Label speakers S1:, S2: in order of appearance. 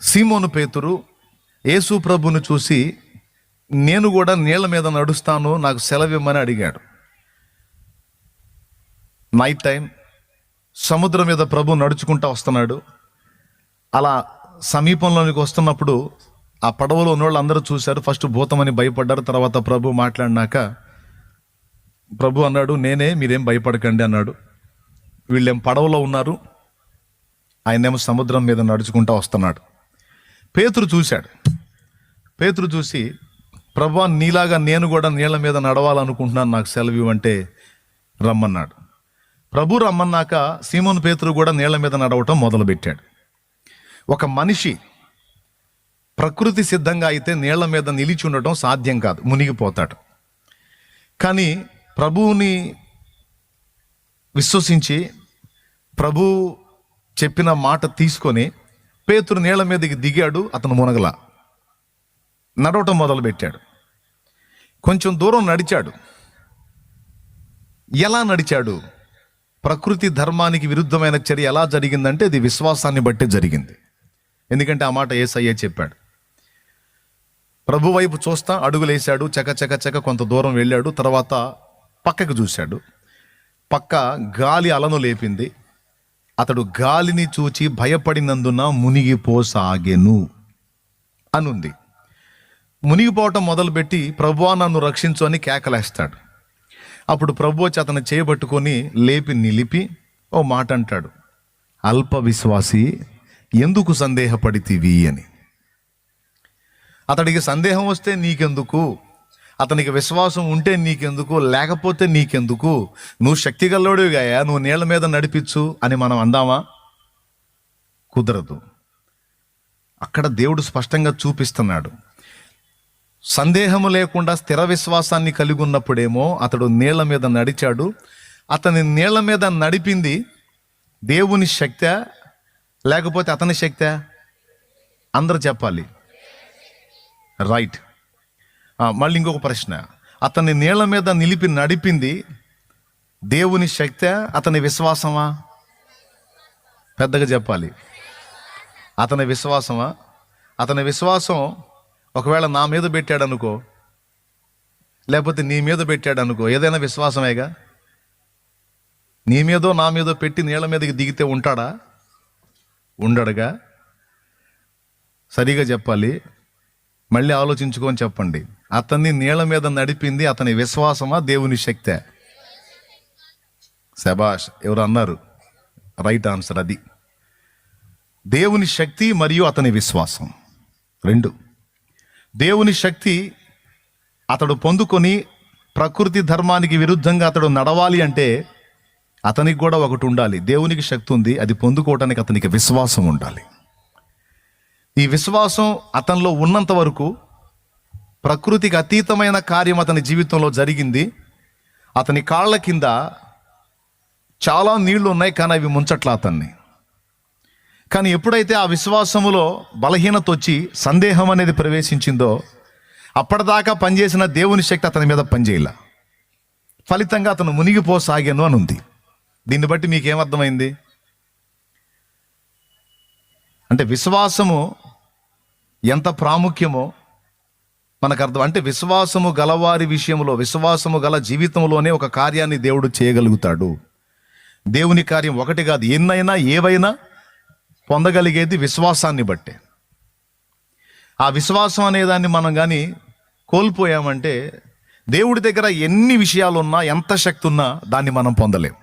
S1: సీమోను పేతురు యేసు ప్రభువును చూసి, నేను కూడా నీళ్ల మీద నడుస్తాను, నాకు సెలవిమ్మని అడిగాడు. నైట్ టైం సముద్రం మీద ప్రభు నడుచుకుంటూ వస్తున్నాడు. అలా సమీపంలోనికి వస్తున్నప్పుడు ఆ పడవలో ఉన్నోళ్ళు అందరూ చూశారు. ఫస్ట్ భూతమని భయపడ్డారు. తర్వాత ప్రభు మాట్లాడినాక ప్రభు అన్నాడు, నేనే, మీరేం భయపడకండి అన్నాడు. వీళ్ళేం పడవలో ఉన్నారు, ఆయనేమో సముద్రం మీద నడుచుకుంటూ వస్తున్నాడు. పేతురు చూశాడు. పేతురు చూసి, ప్రభువా, నీలాగా నేను కూడా నీళ్ల మీద నడవాలనుకుంటున్నాను, నాకు సెలవు అంటే రమ్మన్నాడు. ప్రభు రమ్మన్నాక సీమోను పేతురు కూడా నీళ్ల మీద నడవటం మొదలుపెట్టాడు. ఒక మనిషి ప్రకృతి సిద్ధంగా అయితే నీళ్ల మీద నిలిచి ఉండటం సాధ్యం కాదు, మునిగిపోతాడు. కానీ ప్రభువుని విశ్వసించి ప్రభు చెప్పిన మాట తీసుకొని పేతురు నీళ్ల మీదకి దిగాడు. అతను మునగల, నడవటం మొదలుపెట్టాడు. కొంచెం దూరం నడిచాడు. ఎలా నడిచాడు? ప్రకృతి ధర్మానికి విరుద్ధమైన చర్య ఎలా జరిగిందంటే అది విశ్వాసాన్ని బట్టి జరిగింది. ఎందుకంటే ఆ మాట యేసయ్యే చెప్పాడు. ప్రభు వైపు చూస్తా అడుగులేశాడు. చక కొంత దూరం వెళ్ళాడు. తర్వాత పక్కకు చూశాడు. పక్క గాలి అలను లేపింది. అతడు గాలిని చూచి భయపడినందున మునిగిపోసాగెను అనుంది. మునిగిపోవటం మొదలుపెట్టి, ప్రభువా నన్ను రక్షించు అని కేకలేస్తాడు. అప్పుడు ప్రభు వచ్చి అతను చేయబట్టుకొని లేపి నిలిపి ఓ మాట అంటాడు, అల్ప విశ్వాసి, ఎందుకు సందేహపడితివి అని. అతడికి సందేహం వస్తే నీకెందుకు, అతనికి విశ్వాసం ఉంటే నీకెందుకు, లేకపోతే నీకెందుకు, నువ్వు శక్తిగల్లోడివిగాయా, నువ్వు నీళ్ల మీద నడిపించు అని మనం అందామా? కుదరదు. అక్కడ దేవుడు స్పష్టంగా చూపిస్తున్నాడు. సందేహము లేకుండా స్థిర విశ్వాసాన్ని కలిగి ఉన్నప్పుడేమో అతడు నీళ్ల మీద నడిచాడు. అతని నీళ్ల మీద నడిపింది దేవుని శక్తే లేకపోతే అతని శక్తే? అందరూ చెప్పాలి. రైట్. మళ్ళీ ఇంకొక ప్రశ్న, అతని నీళ్ల మీద నిలిపి నడిపింది దేవుని శక్తే అతని విశ్వాసమా? పెద్దగా చెప్పాలి. అతని విశ్వాసమా? అతని విశ్వాసం ఒకవేళ నా మీద పెట్టాడు అనుకో, లేకపోతే నీ మీద పెట్టాడు అనుకో, ఏదైనా విశ్వాసమేగా. నీ మీదో నా మీదో పెట్టి నీళ్ల మీదకి దిగితే ఉంటాడా? ఉండడుగా. సరిగా చెప్పాలి. మళ్ళీ ఆలోచించుకొని చెప్పండి. అతన్ని నీళ్ల మీద నడిపింది అతని విశ్వాసమా, దేవుని శక్తే? శబాష్, ఎవరు అన్నారు? Right answer. అది దేవుని శక్తి మరియు అతని విశ్వాసం రెండు. దేవుని శక్తి అతడు పొందుకొని ప్రకృతి ధర్మానికి విరుద్ధంగా అతడు నడవాలి అంటే అతనికి కూడా ఒకటి ఉండాలి. దేవునికి శక్తి ఉంది, అది పొందుకోవటానికి అతనికి విశ్వాసం ఉండాలి. ఈ విశ్వాసం అతనిలో ఉన్నంత వరకు ప్రకృతికి అతీతమైన కార్యం అతని జీవితంలో జరిగింది. అతని కాళ్ళ కింద చాలా నీళ్లు ఉన్నాయి, కానీ అవి ముంచట్లా అతన్ని. కానీ ఎప్పుడైతే ఆ విశ్వాసములో బలహీనత వచ్చి సందేహం అనేది ప్రవేశించిందో, అప్పటిదాకా పనిచేసిన దేవుని శక్తి అతని మీద పనిచేయాల. ఫలితంగా అతను మునిగిపోసాగాను అని ఉంది. దీన్ని బట్టి మీకేమర్థమైంది? అంటే విశ్వాసము ఎంత ప్రాముఖ్యమో మనకు అర్థం. అంటే విశ్వాసము గలవారి విషయంలో, విశ్వాసము గల జీవితంలోనే ఒక కార్యాన్ని దేవుడు చేయగలుగుతాడు. దేవుని కార్యం ఒకటి కాదు, ఎన్నైనా ఏవైనా పొందగలిగేది విశ్వాసాన్ని బట్టే. ఆ విశ్వాసం అనేదాన్ని మనం కానీ కోల్పోయామంటే దేవుడి దగ్గర ఎన్ని విషయాలు ఉన్నా, ఎంత శక్తి ఉన్నా దాన్ని మనం పొందలేం.